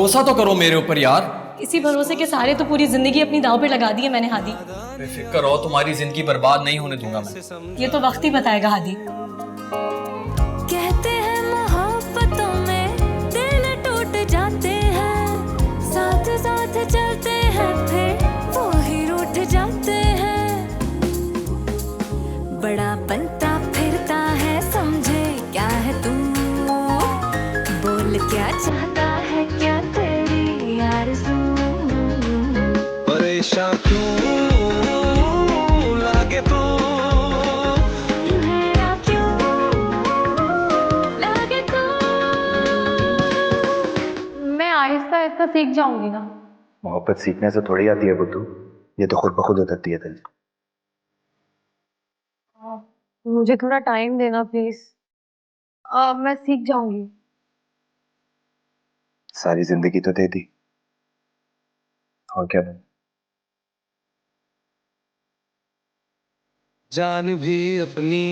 भरोसा तो करो मेरे ऊपर यार। इसी भरोसे के सहारे तो पूरी जिंदगी अपनी दांव पे लगा दी है मैंने हादी। बेफिक्र रहो, तुम्हारी जिंदगी बर्बाद नहीं होने दूंगा मैं। ये तो वक्त ही बताएगा हादी। कहते हैं मोहब्बतों में दिल टूट जाते हैं, साथ साथ चलते हैं फिर वो ही रूठ जाते हैं। बड़ा बनता फिरता है समझे क्या है तू, बोल क्या चाहता है क्या तेरी आरज़ू। परेशान क्यों लागे तू, यूं है या क्यों लागे तू। मैं आहिस्ता आहिस्ता सीख जाऊंगी ना। मोहब्बत सीखने से थोड़ी आती है बुद्धू, ये तो खुद ब खुद उतरती है दिल। मुझे थोड़ा टाइम देना प्लीज। मैं सीख जाऊंगी। सारी जिंदगी तो दे दी, और क्या बने? जान भी अपनी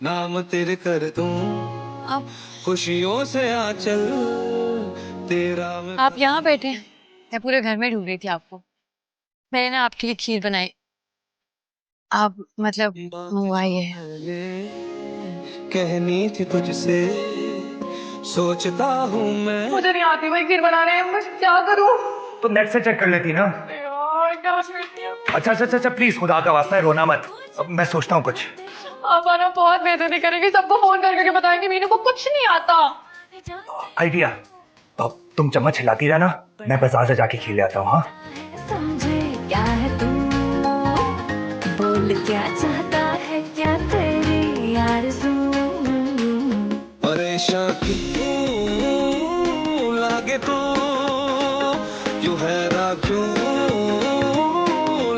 नाम तेरे कर दूं, आप खुशियों से आंचल तेरा मैं। आप यहाँ बैठे हैं। मैं पूरे घर में ढूंढ रही थी आपको। मैंने ना आपके लिए खीर बनाई। आप मतलब मंगवाई है। कहनी थी तुझसे सोचता हूँ मैं। मुझे नहीं आती भाई खीर बनाने, मैं क्या करूँ? तो नेट से चेक कर लेती ना। यार क्या करती हूँ? अच्छा प्लीज, खुदा का वास्ता है, रोना मत। अब मैं सोचता हूँ कुछ। आप आना बहुत बेइज्जती करेंगे, सबको फोन कर करके बताएंगे मीनू को कुछ नहीं आता। आइडिया। तो तुम चम्मच हिलाती रहना, मैं बाजार से जाके खीर ले आता हूँ। हाँ समझे क्या है तू, बोल क्या चाहता है क्या तेरी आरज़ू। परेशान क्यों लागे तू, यूं हैरान क्यों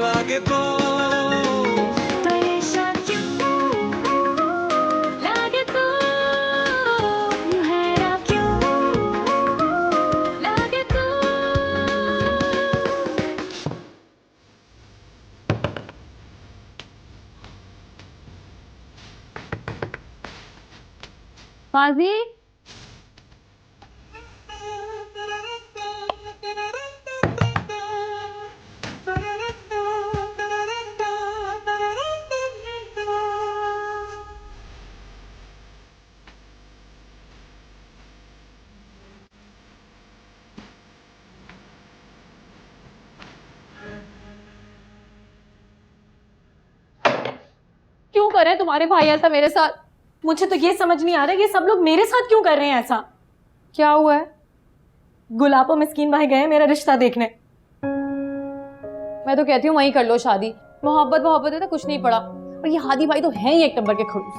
लागे तू। परेशान क्यों लागे तू, यूं हैरान क्यों लागे तू। फाजी क्यों कर रहे हैं तुम्हारे भाई ऐसा मेरे साथ? मुझे तो ये समझ नहीं आ रहा है ये सब लोग मेरे साथ क्यों कर रहे हैं ऐसा। क्या हुआ है? गुलाब और मिस्कीन भाई गए मेरा रिश्ता देखने। मैं तो कहती हूँ वहीं कर लो शादी। मोहब्बत है तो कुछ नहीं पड़ा। और ये हादी भाई तो है ही एक नंबर के खड़ूस।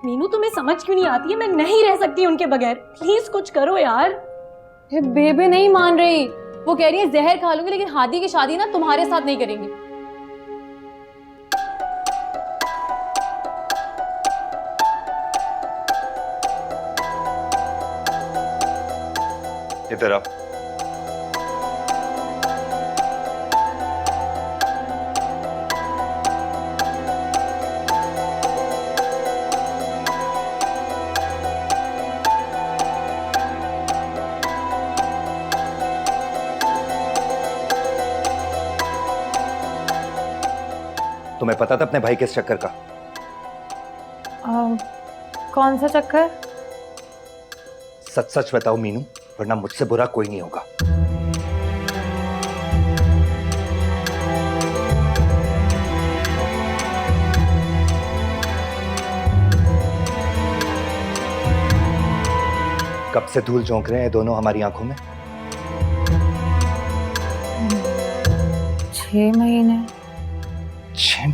मीनू तुम्हें समझ क्यों नहीं आती है? मैं नहीं रह सकती उनके बगैर। प्लीज कुछ करो यार। बेबे नहीं मान रही। वो कह रही है जहर खा लूंगी लेकिन हादी की शादी ना तुम्हारे साथ नहीं करेंगी। इधर आओ। तुम्हें पता था अपने भाई के इस चक्कर का? कौन सा चक्कर? सच सच बताओ मीनू, वरना मुझसे बुरा कोई नहीं होगा। कब से धूल झोंक रहे हैं दोनों हमारी आंखों में? 6 महीने। 6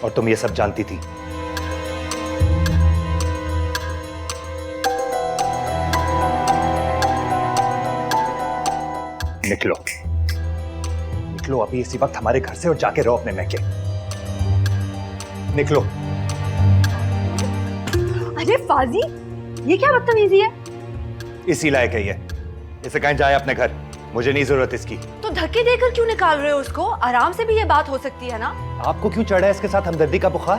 और तुम ये सब जानती थी? निकलो निकलो अभी इसी वक्त हमारे घर से और जाके रहो अपने मैके। निकलो। अरे फाजी, ये क्या बदतमीजी है? इसी लायक है ये, इसे कहीं जाए अपने घर, मुझे नहीं जरूरत इसकी। तो धक्के देकर क्यों निकाल रहे हो उसको? आराम से भी ये बात हो सकती है ना। आपको क्यों चढ़ा है इसके साथ हमदर्दी का बुखार?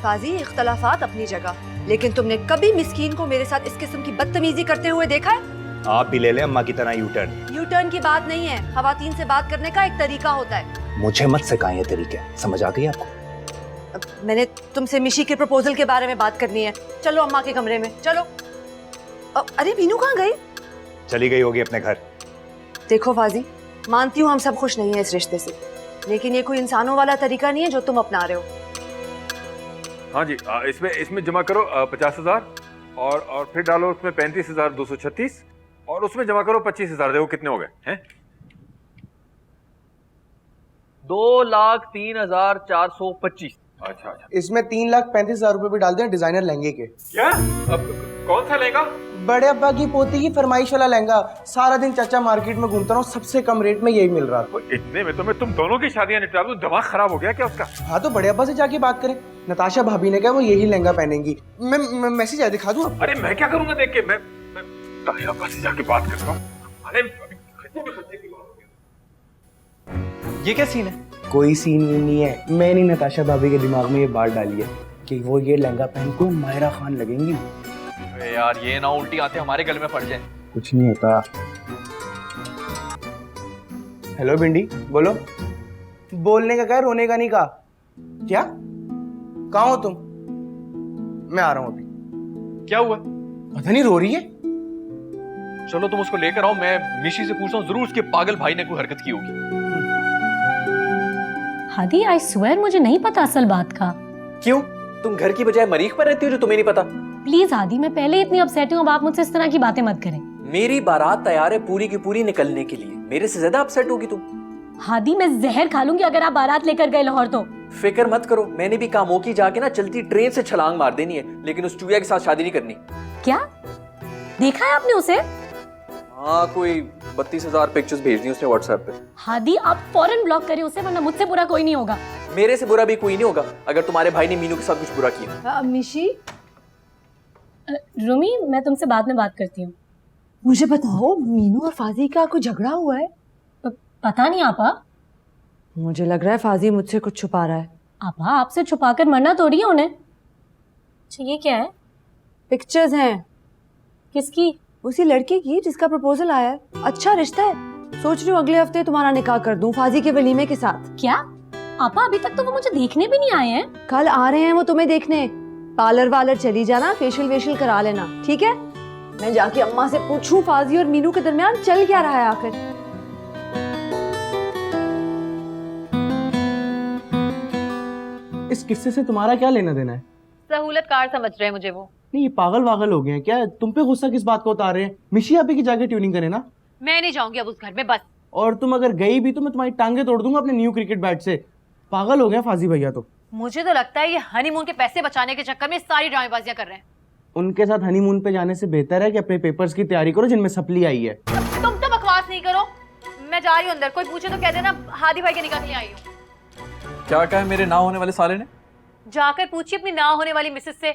फाजी, इख्तलाफात अपनी जगह, लेकिन तुमने कभी मिस्कीन को मेरे साथ इस किस्म की बदतमीजी करते हुए देखा है? आप भी ले लें अम्मा की तरह यू टर्न। यू टर्न की बात नहीं है, खवातीन से बात करने का एक तरीका होता है। मुझे मत सिखाएं ये तरीके, समझ आ गई आपको? मैंने तुमसे मिशी के प्रपोजल के बारे में बात करनी है। चलो अम्मा के कमरे में चलो। अरे मीनू कहाँ गई? चली गई होगी अपने घर। देखो फाजी, मानती हूँ हम सब खुश नहीं है इस रिश्ते से, लेकिन ये कोई इंसानों वाला तरीका नहीं है जो तुम अपना रहे हो। हाँ जी, इसमें जमा करो 50,000 और फिर डालो उसमें 35,236 और उसमें जमा करो 25,000। देखो कितने हो गए हैं? 2,03,425। अच्छा अच्छा। इसमें 3,35,000 रुपए भी डाल दें डिजाइनर लहंगे के। क्या? अब कौन सा लेगा? बड़े अब्बा की पोती की फरमाइश वाला लहंगा। सारा दिन चाचा मार्केट में घूमता रहा हूँ, सबसे कम रेट में यही मिल रहा था। इतने में तो मैं तुम दोनों की शादियां निपटा दूं। दिमाग खराब हो गया क्या उसका? हाँ तो बड़े अब्बा से जाके बात करें। नताशा भाभी ने कहा वो यही लहंगा पहनेंगी। मैं मैसेज आया दिखा दूं? अरे मैं क्या करूंगा देख के? मैं ताया पास जाके बात करता हूँ। अरे ये क्या सीन है? कोई सीन नहीं है, मैंने नताशा भाभी के दिमाग में ये बात डाली है कि वो ये लहंगा पहन को मायरा खान लगेंगी। अरे यार ये ना उल्टी आते हमारे गले में पड़ जाए। कुछ नहीं होता। हेलो भिंडी, बोलो। बोलने का क्या, रोने का नहीं कहा। क्या? कहाँ हो तुम? मैं आ रहा हूँ अभी। क्या हुआ? पता नहीं, रो रही है। चलो तुम उसको लेकर आओ, मैं मिशी से पूछता हूँ, जरूर उसके पागल भाई ने कोई हरकत की होगी। हादी, आई स्वेयर मुझे नहीं पता असल बात का। क्यों? तुम घर की बजाय मरीख पर रहती हो जो तुम्हें नहीं पता? प्लीज हादी, मैं पहले इतनी अपसेट हूँ, अब आप मुझसे इस तरह की बातें मत करें। मेरी बारात तैयार है पूरी की पूरी निकलने के लिए, मेरे से ज्यादा अपसेट होगी तुम। हादी, मैं जहर खा लूंगी अगर आप बारात लेकर गए लाहौर तो। फिक्र मत करो, मैंने भी कामों की जाके ना चलती ट्रेन से छलांग मार देनी है, लेकिन उस चूया के साथ शादी नहीं करनी। क्या देखा है आपने उसे? हाँ, कोई 32,000 पिक्चर्स भेज दी उसने व्हाट्सएप पे। हादी, आप फौरन ब्लॉक करें उसे, वरना मुझसे बुरा कोई नहीं होगा। मेरे से बुरा भी कोई नहीं होगा अगर तुम्हारे भाई ने मीनू के साथ कुछ बुरा किया। मिशी, रूमी, मैं तुमसे बाद में बात करती हूँ। मुझे बताओ, मीनू और फाजी का कोई झगड़ा हुआ है? पता नहीं आपा। मुझे लग रहा है फाजी मुझसे कुछ छुपा रहा है। आपा, आपसे छुपाकर मरना थोड़ी है उन्हें। अच्छा, ये क्या है? पिक्चर्स हैं। किसकी? उसी लड़के की जिसका प्रपोजल आया है। अच्छा रिश्ता है, सोच रही हूँ अगले हफ्ते तुम्हारा निकाह कर दूं फाजी के वलीमे के साथ। क्या? आपा, अभी तक तो वो मुझे देखने भी नहीं आए हैं। कल आ रहे हैं वो तुम्हें देखने। पार्लर वालर चली जाना, फेशियल वेशियल करा लेना, ठीक है? मैं जाके अम्मा से पूछूं फाजी और मीनू के दरमियान चल क्या रहा है आखिर। इस किस्से से तुम्हारा क्या लेना देना है? सहूलत कार समझ रहे हैं मुझे वो। नहीं, ये पागल वागल हो गए हैं क्या? तुम पे गुस्सा किस बात को उतार रहे हैं? मिशी आपी की जाके ट्यूनिंग करे ना। मैं नहीं जाऊंगी अब उस घर में, बस। और तुम अगर गई भी तो मैं तुम्हारी टांगे तोड़ दूंगा अपने न्यू क्रिकेट बैट से। पागल हो गए फाजी भैया तो। मुझे तो लगता है ये हनीमून के पैसे बचाने के चक्कर में सारी ड्रामेबाजियां कर रहे हैं। उनके साथ हनीमून पे जाने से बेहतर है कि अपने पेपर्स की तैयारी करो जिनमें सप्ली आई है। तुम तो बकवास नहीं करो, मैं जा रही हूँ अंदर। कोई पूछे तो कह देना हादी भाई के निकाह के लिए आई हूँ। क्या कहा है मेरे ना होने वाले साले ने? जाकर पूछिए अपनी ना होने वाली मिसेस से।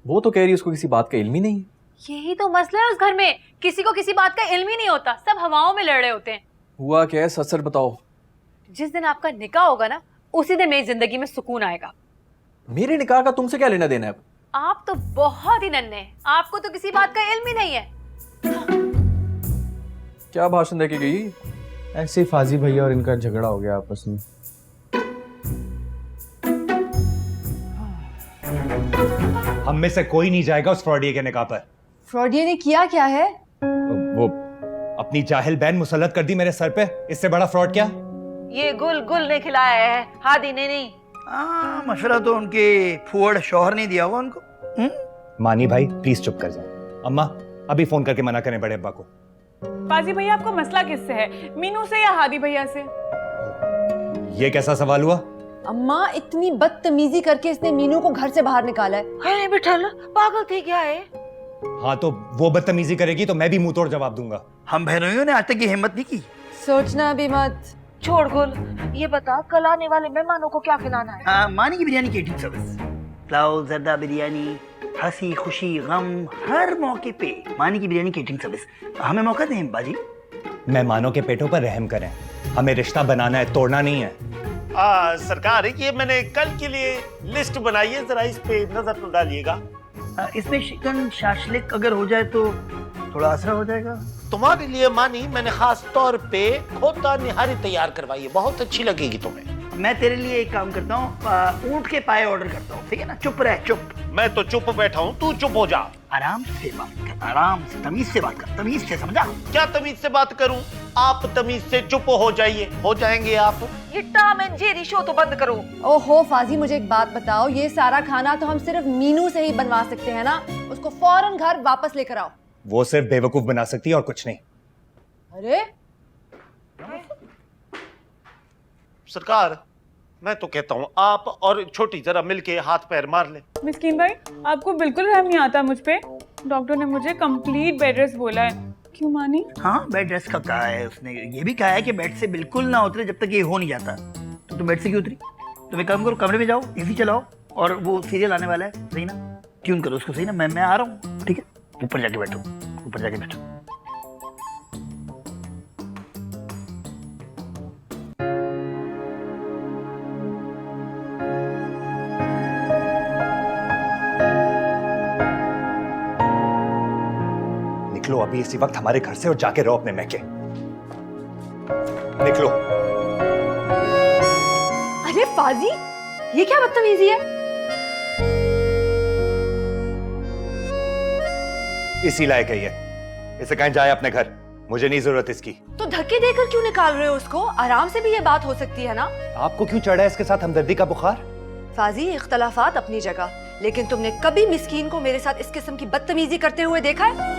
वो तो कह रही है उसको किसी बात का इल्म ही नहीं है। यही तो मसला है उस घर में, किसी को किसी बात का इल्म ही नहीं होता, सब हवाओं में लड़ रहे होते हैं। हुआ क्या है, सच सच बताओ। जिस दिन आपका निकाह होगा ना, उसी दिन मेरी जिंदगी में सुकून आएगा। मेरे निकाह का तुमसे क्या लेना देना है? आप तो बहुत ही नन्हे हैं, आपको तो किसी बात का इल्म ही नहीं है। क्या भाषण देके गई? ऐसे ही फाजी भैया और इनका झगड़ा हो गया आपस में। हम में से कोई नहीं जाएगा उस फ्रॉडिये के निकाह पर। फ्रॉडिये ने किया क्या है? वो अपनी जाहिल बहन मुसल्लत कर दी मेरे सर पे। इससे बड़ा फ्रॉड क्या? ये गुल ने खिलाया है, हादी ने नहीं। मशवरा तो उनके फुअड़ शौहर ने दिया हुआ उनको। मानी भाई प्लीज चुप कर जाए। अम्मा अभी फोन करके मना करें बड़े अब्बा को। पाजी भैया, आपको मसला किससे है, मीनू से या हादी भैया से? ये कैसा सवाल हुआ? अम्मा, इतनी बदतमीजी करके इसने मीनू को घर से बाहर निकाला है। अरे बिठल, पागल थी क्या है? हाँ तो वो बदतमीजी करेगी तो मैं भी मुंह तोड़ जवाब दूंगा। हम बहनोइयों ने आज तक ये हिम्मत नहीं की। सोचना भी मत। छोड़ गुल, ये बता कल आने वाले मेहमानों को क्या खिलाना है? मानी की बिरयानी केटरिंग सर्विस, पुलाव, जर्दा बिरयानी, हंसी खुशी गम, हर मौके पे मानी की बिरयानी केटरिंग सर्विस। हमें मौका दें बाजी। मेहमानों के पेटों पर रहम करें, हमें रिश्ता बनाना है, तोड़ना नहीं है। सरकार ये मैंने कल के लिए लिस्ट बनाई है, जरा इस पे नजर तो डालिएगा। इसमें चिकन शाशलिक अगर हो जाए तो थोड़ा आसरा हो जाएगा। तुम्हारे लिए मानी मैंने खास तौर पे खोता निहारी तैयार करवाई है, बहुत अच्छी लगेगी तुम्हें। मैं तेरे लिए एक काम करता हूँ, ऊंट के पाए ऑर्डर करता हूँ, ठीक है ना? चुप रह, चुप। मैं तो चुप बैठा हूँ, तू चुप हो जा। आराम से बात कर, आराम से, तमीज से बात कर, तमीज से, समझा? क्या तमीज से बात करूं? आप तमीज से चुप हो जाइए, हो जाएंगे आप। ये टॉम एंड जेरी शो तो बंद करो। ओहो फाजी, मुझे एक बात बताओ, ये सारा खाना तो हम सिर्फ मीनू से ही बनवा सकते हैं ना? उसको फौरन घर वापस लेकर आओ। वो सिर्फ बेवकूफ बना सकती है और कुछ नहीं। अरे सरकार, मैं तो कहता हूँ आप और छोटी जरा मिलके हाथ पैर मार ले। मिस्कीन भाई, आपको बिल्कुल रहम नहीं आता मुझ पे। डॉक्टर ने मुझे कंप्लीट बेड रेस्ट बोला है। क्यों मानी? हाँ, बेड रेस्ट का कहा है उसने। ये भी कहा है कि बेड से बिल्कुल ना उतरे जब तक ये हो नहीं जाता। तो तुम बेड से क्यों उतरी? तुम एक काम करो, कमरे में जाओ, एसी चलाओ, और वो सीरियल आने वाला है, सही ना? ट्यून करो उसको, सही ना? मैं आ रहा हूँ, ठीक है? ऊपर जाके बैठो, ऊपर जाके बैठो। निकलो अभी इसी वक्त हमारे घर से और जाके रहो अपने मैके। निकलो। अरे फाजी, ये क्या बदतमीजी है? इसी लायक है ये, इसे कहीं जाए अपने घर, मुझे नहीं जरूरत इसकी। तो धक्के देकर क्यों निकाल रहे हो उसको? आराम से भी ये बात हो सकती है ना? आपको क्यों चढ़ा है इसके साथ हमदर्दी का बुखार? फाजी, इख्तलाफात अपनी जगह, लेकिन तुमने कभी मिस्कीन को मेरे साथ इस किस्म की बदतमीजी करते हुए देखा है?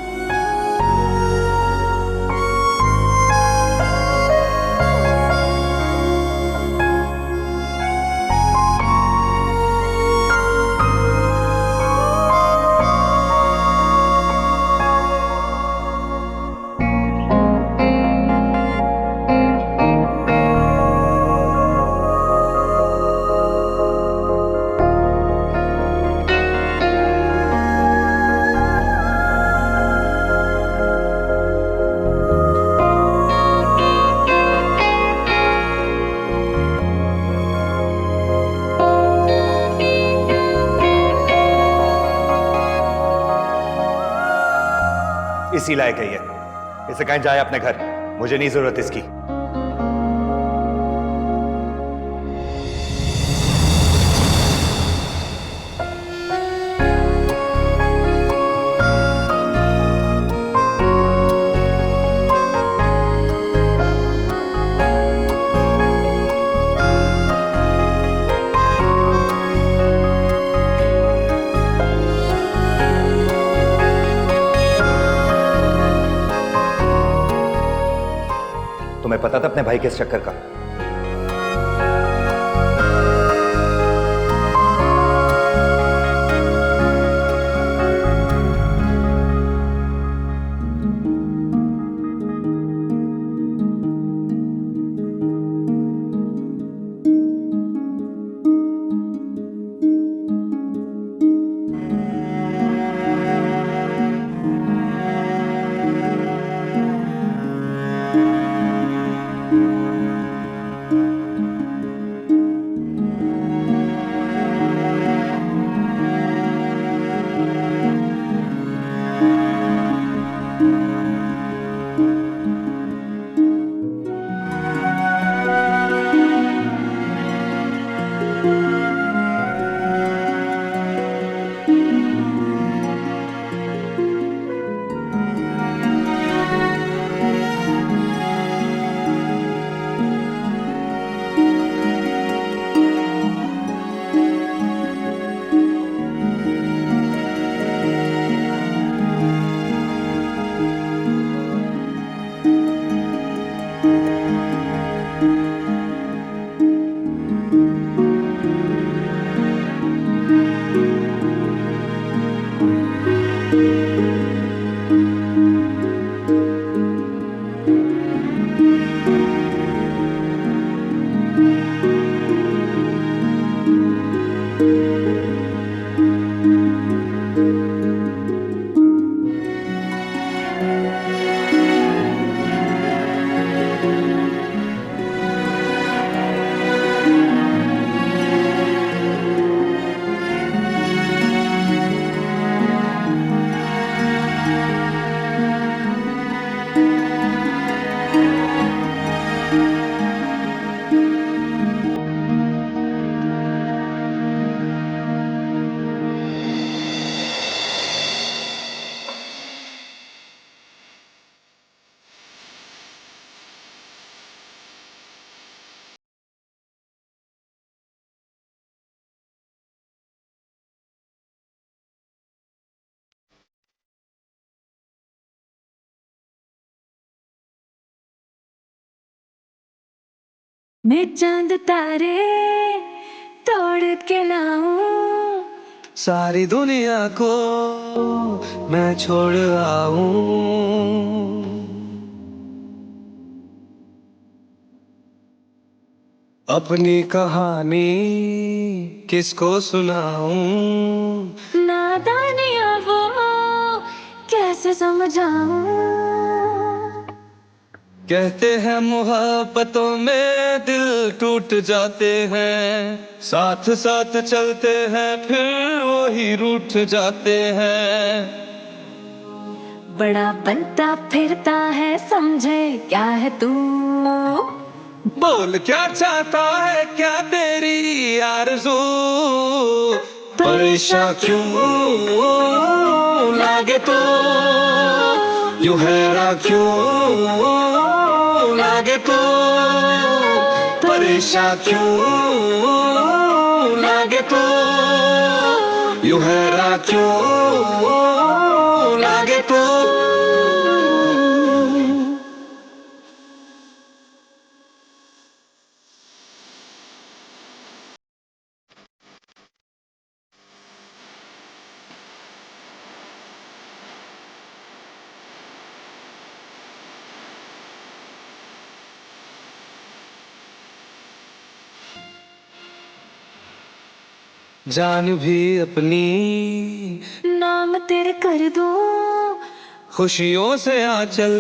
इसी लायक है ये, इसे कहीं जाए अपने घर, मुझे नहीं जरूरत इसकी। तुम्हें पता था अपने भाई के इस चक्कर का? मैं चांद तारे तोड़ के लाऊं, सारी दुनिया को मैं छोड़ आऊं। अपनी कहानी किसको सुनाऊं, नादानियां वो कैसे समझाऊं। कहते हैं मोहब्बतों में दिल टूट जाते हैं, साथ साथ चलते हैं फिर वही रूठ जाते हैं। बड़ा बनता फिरता है समझे क्या है तू, बोल क्या चाहता है क्या तेरी आरज़ू, परेशान क्यों लागे तू, यूं हैरान क्यों लागे तू, परेशान क्यों लागे तू, यूं हैरान क्यों लागे तू। जान भी अपनी नाम तेरे कर दूं, खुशियों से आंचल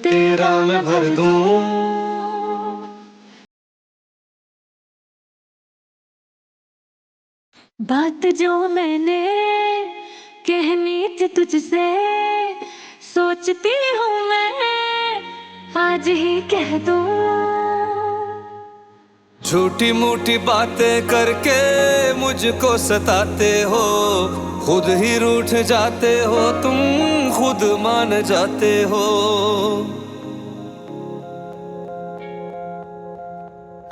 तेरा मैं भर दूं। बात जो मैंने कहनी थी तुझसे सोचती हूँ मैं आज ही कह दूं। झूठी मूठी बातें करके मुझको सताते हो, खुद ही रूठ जाते हो तुम, खुद मान जाते हो।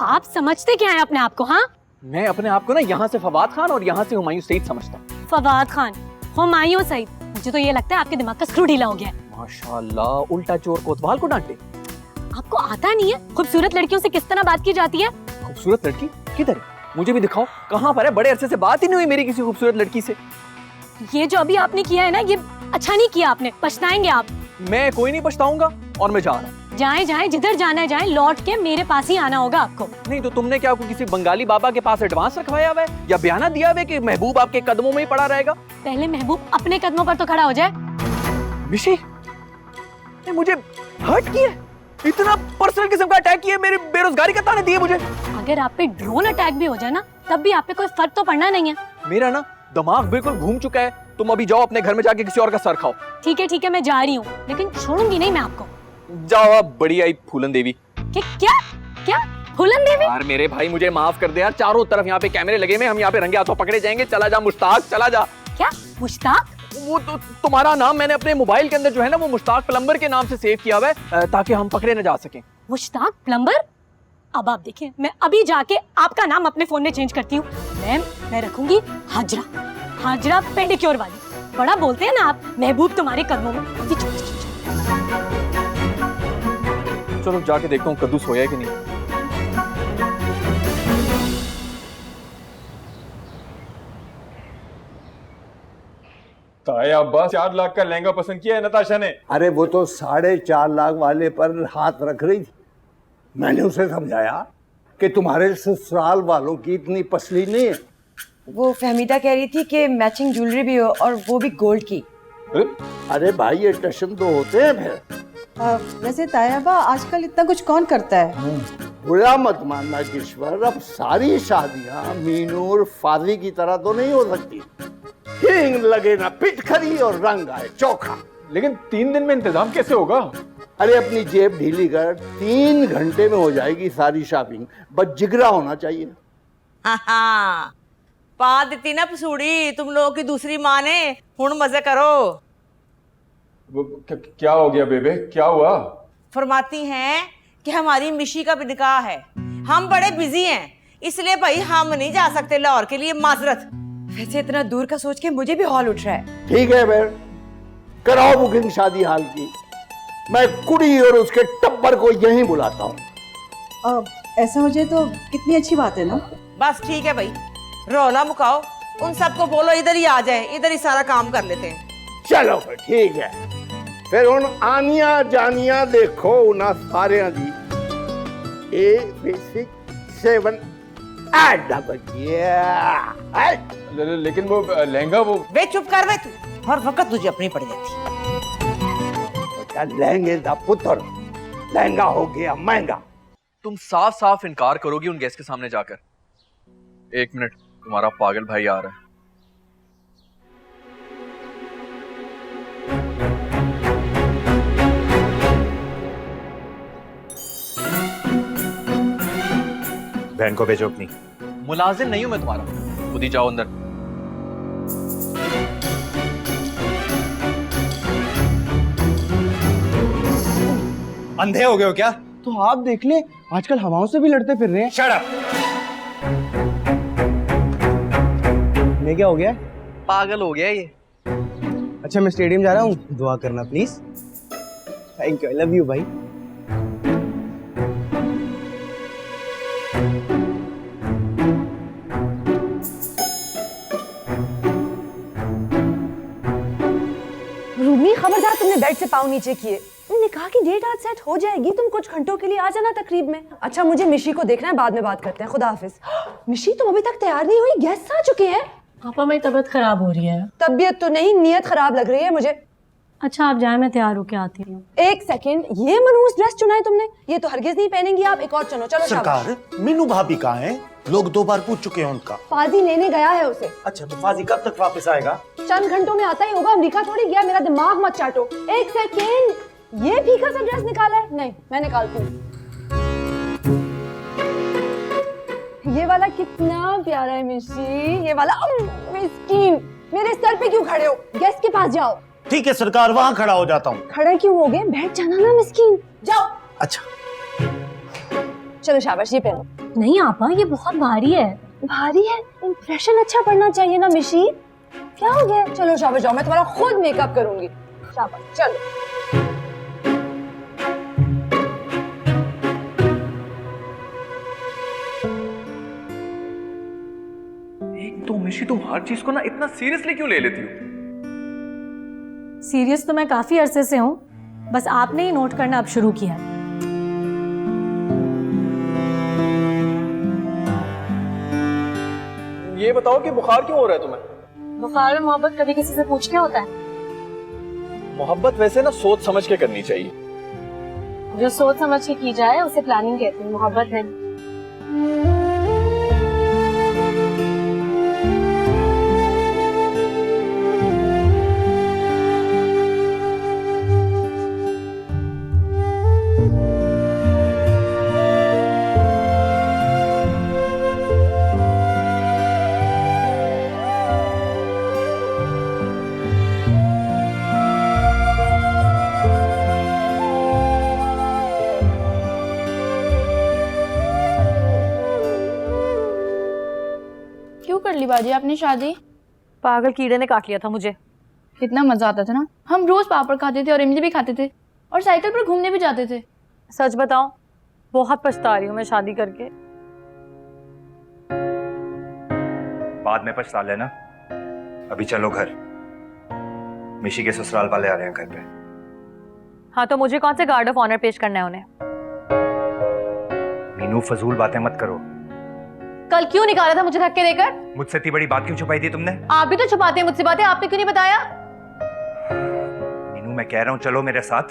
आप समझते क्या है अपने आप को? हाँ, मैं अपने आप को ना यहाँ से फवाद खान और यहाँ से हुमायूं सईद समझता हूँ। फवाद खान, हुमायूं सईद, मुझे तो ये लगता है आपके दिमाग का स्क्रू ढीला हो गया है। माशाल्लाह, उल्टा चोर कोतवाल को डांटे। आपको आता नहीं है खूबसूरत लड़कियों से किस तरह बात की जाती है? खूबसूरत लड़की किधर है? मुझे भी दिखाओ, कहाँ पर है? बड़े अरसे से बात ही नहीं हुई मेरी किसी खूबसूरत लड़की से। ये जो अभी आपने किया है ना, ये अच्छा नहीं किया आपने, पछताएंगे आप। मैं कोई नहीं पछताऊंगा और मैं जा रहा हूँ। जाए जाए, जिधर जाना है जाए, लौट के मेरे पास ही आना होगा आपको। नहीं तो तुमने क्या कोई किसी बंगाली बाबा के पास एडवांस रखवाया हुआ है या बयाना दिया हुआ है कि महबूब आपके कदमों में ही पड़ा रहेगा? पहले महबूब अपने कदमों पर तो खड़ा हो जाए। मिशी, ने मुझे हर्ट किया, इतना पर्सनल किस्म का अटैक किया, मेरी बेरोजगारी का ताने दिए मुझे। अगर आप पे ड्रोन अटैक भी हो जाए ना, तब भी आप पे कोई फर्क तो पड़ना नहीं है। मेरा ना दिमाग बिल्कुल घूम चुका है। तुम अभी जाओ अपने घर में जाके किसी और का सर खाओ। ठीक है, मैं जा रही हूँ, लेकिन छोड़ूंगी नहीं मैं आपको। जाओ आप, बढ़िया ही फूलन देवी। क्या क्या फूलन देवी? यार मेरे भाई मुझे माफ कर दे यार, चारों तरफ यहाँ पे कैमरे लगे हुए, हम यहाँ पे रंगे हाथों पकड़े जाएंगे। चला जा मुश्ताक, चला जा। क्या मुश्ताक? वो तो तुम्हारा नाम मैंने अपने मोबाइल के अंदर जो है ना वो मुश्ताक प्लम्बर के नाम से सेव किया हुआ है, ताकि हम पकड़े न जा सकें। मुश्ताक प्लम्बर? अब आप देखिए, मैं अभी जाके आपका नाम अपने फोन में चेंज करती हूँ। मैं रखूंगी हाजरा, हाजरा पेडिक्योर वाली। बड़ा बोलते हैं ना आप, महबूब तुम्हारे कदमों में। चलो जाके देखता हूँ कद्दू सोया है कि नहीं। ताया अब्बास 4 लाख का लहंगा पसंद किया है नताशा ने। अरे वो तो 4.5 लाख वाले पर हाथ रख रही थी। मैंने उसे समझाया कि तुम्हारे ससुराल वालों की इतनी पसली नहीं है। वो फहमीदा कह रही थी कि मैचिंग ज्वेलरी भी हो और वो भी गोल्ड की। अरे भाई ये टशन तो होते हैं फिर। वैसे तायाबा आजकल इतना कुछ कौन करता है? बुरा मत मानना किश्वर, अब सारी शादियां मीनू और फाजी की तरह तो नहीं हो सकती। हींग लगे ना पिटखरी और रंग आए चोखा। लेकिन 3 दिन में इंतजाम कैसे होगा? अरे अपनी जेब ढीली कर, 3 घंटे में हो जाएगी सारी शॉपिंग, बस जिगरा होना चाहिए। हाँ, पा दी ना पसूड़ी तुम लोगों की दूसरी माँ ने, हुण मजे करो। क्या हो गया बेबे, क्या हुआ? फरमाती हैं कि हमारी मिशी का भी निकाह है, हम बड़े बिजी हैं, इसलिए भाई हम नहीं जा सकते लाहौर के लिए, माजरत। वैसे इतना दूर का सोच के मुझे भी हॉल उठ रहा है। ठीक है फिर कराओ बुकिंग शादी हाल की, मैं कुड़ी और उसके टब्बर को यहीं बुलाता हूँ। ऐसा हो जाए तो कितनी अच्छी बात है ना। बस ठीक है भाई, रौला मुकाओ, उन सबको बोलो इधर ही आ जाए, इधर ही सारा काम कर लेते हैं। चलो फिर ठीक है, फिर हुण आनिया जानिया देखो उन्हां सारियां दी A6 लेकिन वो लहंगा वो वे चुप कर वे, तू हर वक्त तुझे अपनी पड़ जाती। लहंगे दा पुत्र, लहंगा हो गया महंगा। तुम साफ साफ इनकार करोगी उन गेस्ट के सामने जाकर? एक मिनट, तुम्हारा पागल भाई आ रहा है। बहन को भेजो अपनी। मुलाजिम नहीं हूं मैं तुम्हारा, खुद ही जाओ अंदर। अंधे हो गए हो क्या? तो आप देख ले, आजकल हवाओं से भी लड़ते फिर रहे हैं। Shut up. मैं क्या हो गया? पागल हो गया ये। अच्छा मैं स्टेडियम जा रहा हूँ, दुआ करना please. Thank you, I love you भाई। रूमी खबरदार, तुमने बेड से पाँव नीचे किए। तुमने कहा कि डेट आज सेट हो जाएगी, तुम कुछ घंटों के लिए आ जाना तकरीब में। अच्छा मुझे मिशी को देखना है, बाद में बात करते हैं, खुदा हाफिज। मिशी तुम अभी तक तैयार नहीं हुई, गेस्ट आ चुके हैं। पापा मेरी तबीयत खराब हो रही है। तबीयत तो नहीं, नीयत खराब लग रही है मुझे। अच्छा आप जाए, मैं तैयार होके आती हूँ। एक सेकंड, ये मनहूस ड्रेस चुना है तुमने? ये तो हरगिज नहीं पहनेंगी आप, एक और चुनो। चलो सरकार, मीनू भाभी कहाँ है? लोग 2 बार पूछ चुके हैं उनका। फाजी लेने गया है उसे। अच्छा तो फाजी कब तक वापस आएगा? चंद घंटों में आता ही होगा, अमेरिका थोड़ी गया। मेरा दिमाग मत चाटो। एक सेकंड, ये फीका सा ड्रेस निकाला है? नहीं मैं निकालती हूँ। ये वाला कितना प्यारा है मिशी, ये वाला। मिस्कीन, मेरे सर पे क्यों खड़े हो? गेस्ट के पास जाओ। ठीक है सरकार, वहाँ खड़ा हो जाता हूँ। खड़े क्यों हो गए? बैठ जाना ना मिस्कीन, जाओ। अच्छा चलो शाबाश, ये पहनो। नहीं आपा, ये बहुत भारी है। भारी है? इंप्रेशन अच्छा पड़ना चाहिए ना मिशी। क्या हो गया? चलो शाबाश जाओ, मैं तुम्हारा खुद मेकअप करूंगी। शाबाश चलो। एक तो मिशी, तुम हर चीज को ना इतना सीरियसली क्यों ले लेती हो? सीरियस तो मैं काफी अरसे से हूँ, बस आपने ही नोट करना अब शुरू किया। ये बताओ कि बुखार क्यों हो रहा है तुम्हें? बुखार में मोहब्बत कभी किसी से पूछ के होता है? मोहब्बत वैसे ना सोच समझ के करनी चाहिए। जो सोच समझ के की जाए उसे प्लानिंग कहते हैं, मोहब्बत नहीं। कर ली बाजी आपने शादी? पागल कीड़े ने काट लिया था मुझे। कितना मजा आता था ना, हम रोज पापड़ खाते थे और इमली भी खाते थे और साइकिल पर घूमने भी जाते थे। सच बताऊं, बहुत पछता रही हूँ मैं शादी करके। बाद में पछता लेना, अभी चलो घर। मिशी के ससुराल वाले आ रहे हैं घर पे। हाँ तो मुझे कौन से गार्ड ऑफ ऑनर पेश करना है उन्हें? मीनू फजूल बातें मत करो। कल क्यों निकाला था मुझे धक्के देकर? मुझसे इतनी बड़ी बात क्यों छुपाई थी तुमने? आप भी तो छुपाते हैं मुझसे बातें, आपने क्यों नहीं बताया? मीनू मैं कह रहा हूँ चलो मेरे साथ,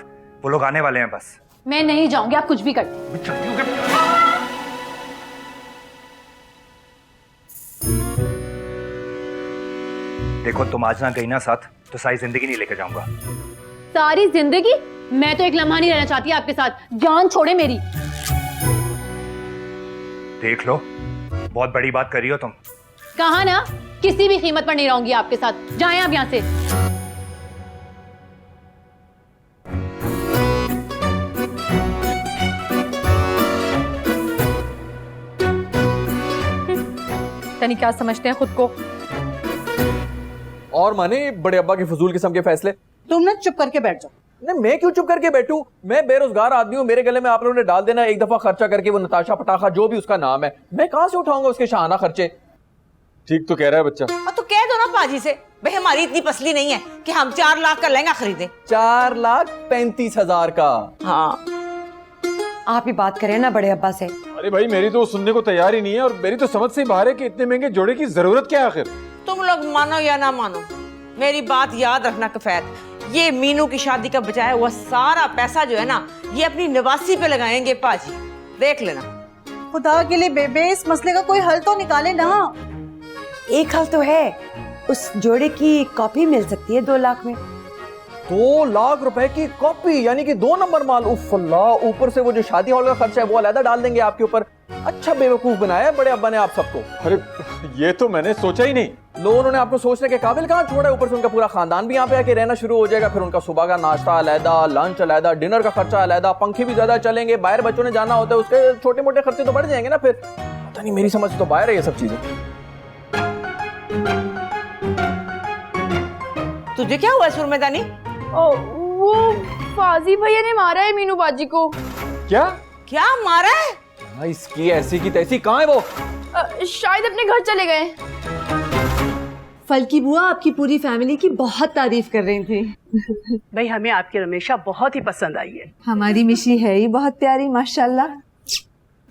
वो लोग आने वाले हैं बस। मैं नहीं जाऊंगी, आप कुछ भी करते। देखो तुम आज ना गई ना साथ तो सारी जिंदगी नहीं लेकर जाऊंगा। सारी जिंदगी? मैं तो एक लम्हा नहीं रहना चाहती आपके साथ, जान छोड़े मेरी। देख लो, बहुत बड़ी बात कर रही हो तुम। कहा ना, किसी भी कीमत पर नहीं रहूंगी आपके साथ, जाएं आप यहां से। तनी क्या समझते हैं खुद को? और माने बड़े अब्बा के फजूल किस्म के फैसले। तुम ना चुप करके बैठ जाओ। नहीं, मैं क्यों चुप करके बैठूं? मैं बेरोजगार आदमी हूँ, मेरे गले में आप लोगों ने डाल देना एक दफा खर्चा करके, वो नताशा पटाखा जो भी उसका नाम है, मैं कहां से उठाऊंगा उसके शाहाना खर्चे? ठीक तो कह रहा है बच्चा। तो कह दो ना पाजी से, भाई हमारी इतनी पसली नहीं है कि हम 4 लाख का लहंगा खरीदे। 4,35,000 का? हाँ, आप ही बात करें ना बड़े अब्बा से। अरे भाई मेरी तो सुनने को तैयार ही नहीं है, और मेरी तो समझ से बाहर है कि इतने महंगे जोड़े की जरूरत क्या है आखिर। तुम लोग मानो या ना मानो, मेरी बात याद रखना कफैत, ये मीनू की शादी का बचाया हुआ सारा पैसा जो है ना, ये अपनी नवासी पे लगाएंगे पाजी, देख लेना। खुदा के लिए बेबे, इस मसले का कोई हल तो निकाले ना। एक हल तो है, उस जोड़े की कॉपी मिल सकती है 2 लाख में। 2 लाख रुपए की कॉपी, यानी कि 2 नंबर माल? उफ अल्लाह, ऊपर से वो जो शादी हॉल का खर्चा है वो अलग डाल देंगे आपके ऊपर। अच्छा बेवकूफ बनाया है बड़े अब्बा ने आप सबको। अरे ये तो मैंने सोचा ही नहीं। लोगों ने आपको सोचने के काबिल कहाँ छोड़ा है? ऊपर से उनका पूरा खानदान भी यहाँ पे आके रहना शुरू हो जाएगा, फिर उनका सुबह का नाश्ता अलहदा, लंच अलहदा, डिनर का खर्चा अलहदा, पंखे भी ज्यादा चलेंगे, बाहर बच्चों ने जाना होता है, उसके छोटे मोटे खर्चे तो बढ़ जाएंगे ना। फिर पता नहीं, मेरी समझ तो बाहर है ये सब चीजें। तुझे क्या हुआ सुरमेदानी? वो फाजी भैया ने मारा है मीनू बाजी को। क्या क्या मारा है? इसकी ऐसी की तैसी कहाँ है वो? शायद अपने घर चले गए। फलकी बुआ आपकी पूरी फैमिली की बहुत तारीफ कर रही थी। भाई हमें आपकी रमेशा बहुत ही पसंद आई है। हमारी मिशी है ही बहुत प्यारी माशाल्लाह।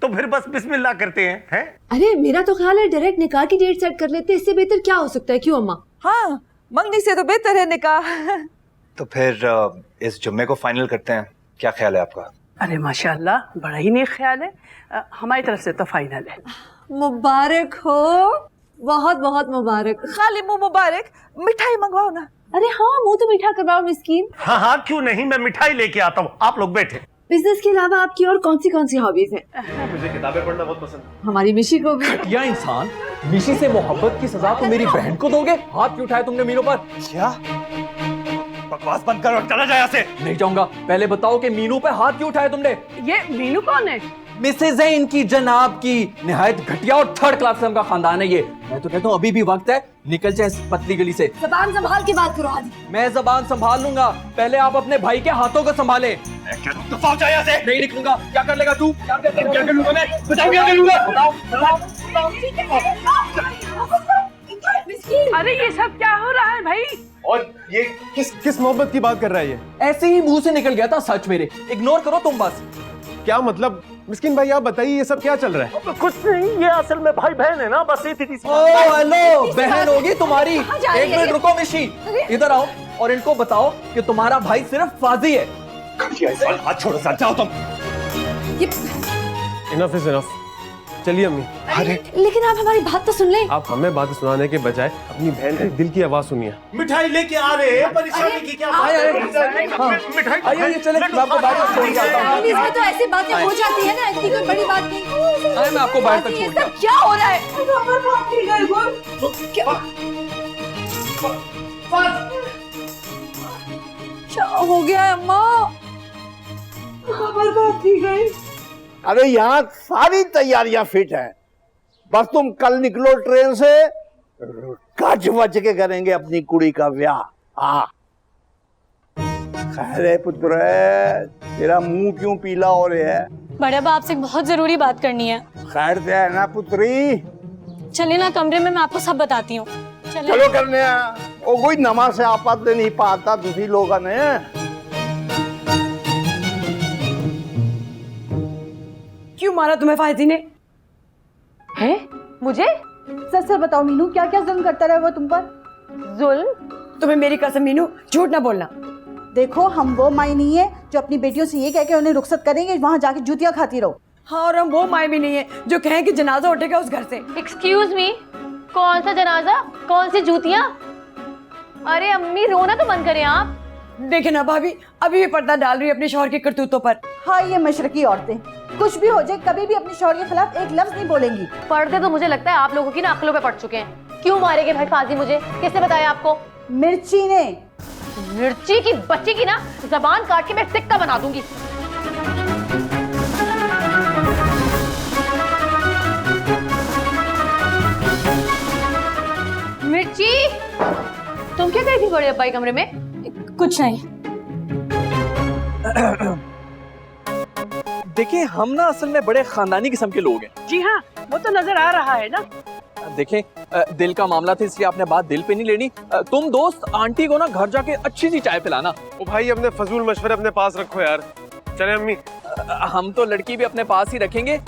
तो फिर बस बिस्मिल्लाह करते हैं? अरे मेरा तो ख्याल है डायरेक्ट निकाह की डेट सेट कर लेते, इससे बेहतर क्या हो सकता है, क्यों अम्मा? हाँ, मंगनी से तो बेहतर है निकाह। तो फिर इस जुम्मे को फाइनल करते हैं, क्या ख्याल है आपका? अरे माशाल्लाह, बड़ा ही नेक ख्याल है। हमारी तरफ से तो फाइनल है। मुबारक हो, बहुत बहुत मुबारक। खाली मुंह मुबारक, मिठाई मंगवाओ ना। अरे हाँ, मुंह तो मीठा करवाओ मिस्कीन। हाँ हाँ, क्यों नहीं, मैं मिठाई लेके आता हूँ, आप लोग बैठे। बिजनेस के अलावा आपकी और कौन सी हॉबीज हैं? मुझे किताबें पढ़ना बहुत पसंद है। हमारी मिशी को भी। घटिया इंसान, मिशी से मोहब्बत की सजा तो मेरी बहन को दोगे? हाथ क्यों उठाया तुमने मीनू पर? क्या बकवास बंद कर और चला जाए यहाँ से। नहीं जाऊंगा, पहले बताओ कि मीनू पे हाथ क्यों उठाया तुमने? ये मीनू कौन है? मिसेज है इनकी जनाब की, निहायत घटिया और 3rd क्लास किस्म का खानदान है ये। मैं तो कहता हूँ अभी भी वक्त है, निकल जाए इस पतली गली से। ज़बान संभाल के बात करो हादी। मैं ज़बान संभाल लूंगा, पहले आप अपने भाई के हाथों को संभाले। दफा हो जाए यहाँ से। नहीं निकलूंगा। क्या कर लेगा तू? क्या कर लूंगा मैं? बताओ क्या कर लूंगा? बताओ। अरे ये सब क्या हो रहा है भाई? और ये किस मोहब्बत की बात कर रहा है ये? ऐसे ही मुंह से निकल गया था सच मेरे, इग्नोर करो तुम बस। क्या मतलब? मिस्किन भाई आप बताइए ये सब क्या चल रहा है? कुछ नहीं, ये असल में भाई बहन है ना, बस ये थी। हेलो, बहन होगी तुम्हारी? एक मिनट रुको मिशी, इधर आओ और इनको बताओ कि तुम्हारा भाई सिर्फ फाजी है। हाथ छोड़ो सर, जाओ तुम। Enough is enough. चलिए अम्मी। अरे लेकिन आप हमारी बात तो सुन लें। आप हमें बात सुनाने के बजाय अपनी बहन के दिल की आवाज सुनिए। मिठाई लेके आ रहे हैं, परेशानी की क्या बात है? मिठाई आइए चले, मैं आपको बाहर तक छोड़ के आता हूँ। इसमें तो ऐसी बातें हो जाती है ना, इतनी कोई बड़ी बात नहीं। अरे मैं आपको बाहर तक छोड़ के आता हूँ। क्या हो रहा है? क्या हो गया है अम्मा? बर्बाद की गई। अरे यहाँ सारी तैयारियां फिट हैं, बस तुम कल निकलो ट्रेन से, गज वज के करेंगे अपनी कुड़ी का ब्याह। हाँ खैर है पुत्र, तेरा मुंह क्यों पीला हो रहा है? बड़े अब्बा आपसे एक बहुत जरूरी बात करनी है। खैर से है ना पुत्री? चलिए ना कमरे में, मैं आपको सब बताती हूँ। चलो करने वो कोई नमाज से आपत नहीं पाता तुझी लोगों ने। क्यों मारा तुम्हें फायदी ने? है मुझे? सच सच बताओ मीनू, क्या क्या जुल्म करता रहा वो तुम पर? जुल्म? तुम्हें मेरी कसम मीनू, झूठ ना बोलना। देखो हम वो माई नहीं है जो अपनी बेटियों से ये कह के उन्हें रुखसत करेंगे वहाँ जाके जूतियाँ खाती रहो। हाँ, और हम वो माई भी नहीं है जो कहें कि जनाजा उठेगा उस घर से। एक्सक्यूज मी, कौन सा जनाजा, कौन सी जूतियाँ? अरे अम्मी रोना तो बंद करें आप। देखे ना भाभी, अभी भी पर्दा डाल रही है अपने शौहर के करतूतों पर। हाँ ये मशरकी औरतें कुछ भी हो जाए कभी भी अपने शौहर के खिलाफ एक लफ्ज नहीं बोलेंगी। पढ़ते तो मुझे लगता है आप लोगों की ना अक्लों पे पड़ चुके हैं। क्यों मारेगे भाई फाजी मुझे? किसने बताया आपको? मिर्ची ने। मिर्ची की बच्ची की ना जबान काट के मैं सिक्का बना दूंगी। मिर्ची, तुम क्या करी थी बड़े अब्बाई कमरे में? कुछ नहीं। देखिए हम ना असल में बड़े खानदानी किस्म के लोग हैं। जी हाँ, वो तो नजर आ रहा है ना। देखें दिल का मामला था इसलिए आपने बात दिल पे नहीं लेनी। तुम दोस्त आंटी को ना घर जाके अच्छी सी चाय पिलाना। ओ भाई अपने फजूल मशवरे अपने पास रखो यार। चले अम्मी। हम तो लड़की भी अपने पास ही रखेंगे।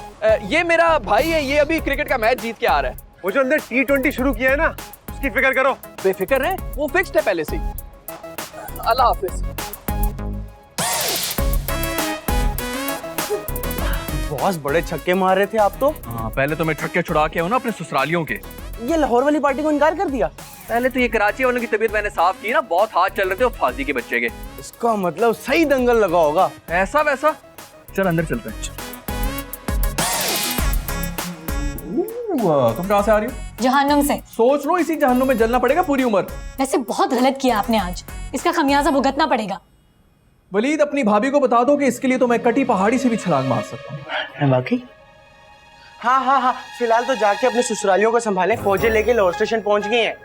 ये मेरा भाई है, ये अभी क्रिकेट का मैच जीत के आ रहा है। वो जो अंदर T20 शुरू किया है ना, उसकी फिक्र करो। बेफिक्र है, वो फिक्स्ड है पहले से ही। अल्लाह हाफिज। बॉस बड़े छक्के मार रहे थे आप तो। हाँ पहले तो मैं छक्के छुड़ा के हूँ ना अपने ससुरालियों के। ये लाहौर वाली पार्टी को इनकार कर दिया। पहले तो ये कराची वालों की तबीयत मैंने साफ की ना, बहुत हाथ चल रहे थे वो फाजी के बच्चे के। इसका मतलब सही दंगल लगा होगा। ऐसा वैसा। चल अंदर चलते हैं। तुम कहाँ से आ रही हो? जहन्नुम से। सोच लो इसी जहन्नुम में जलना पड़ेगा पूरी उम्र। वैसे बहुत गलत किया आपने आज, इसका खमियाजा भुगतना पड़ेगा। वलीद अपनी भाभी को बता दो कि इसके लिए तो मैं कटी पहाड़ी से भी छलांग मार सकता हूँ। बाकी हाँ, फिलहाल तो जाके अपने ससुरालियों को संभालें, फौजें लेके लाहौर स्टेशन पहुंच गई हैं।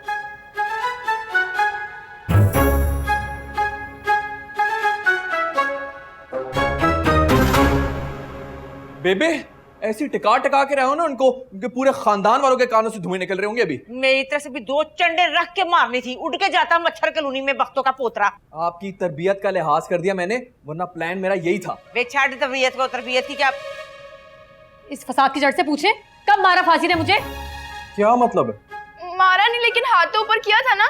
बेबे ऐसी टिका टिका के रहो ना उनको, उनके पूरे खानदान वालों के कानों से धुएं निकल रहे होंगे अभी। मेरी तरफ से भी 2 चंडे रख के मारनी थी, उड़ के जाता मच्छर कॉलोनी में बख्तों का पोतरा। आपकी तरबियत का लिहाज कर दिया मैंने, वरना प्लान मेरा यही था। वे छाड़ तरबियत को, तरबियत की क्या। इस फसाद की जड़ से पूछे कब मारा फांसी ने मुझे? क्या मतलब है? मारा नहीं, लेकिन हाथ तो ऊपर किया था ना।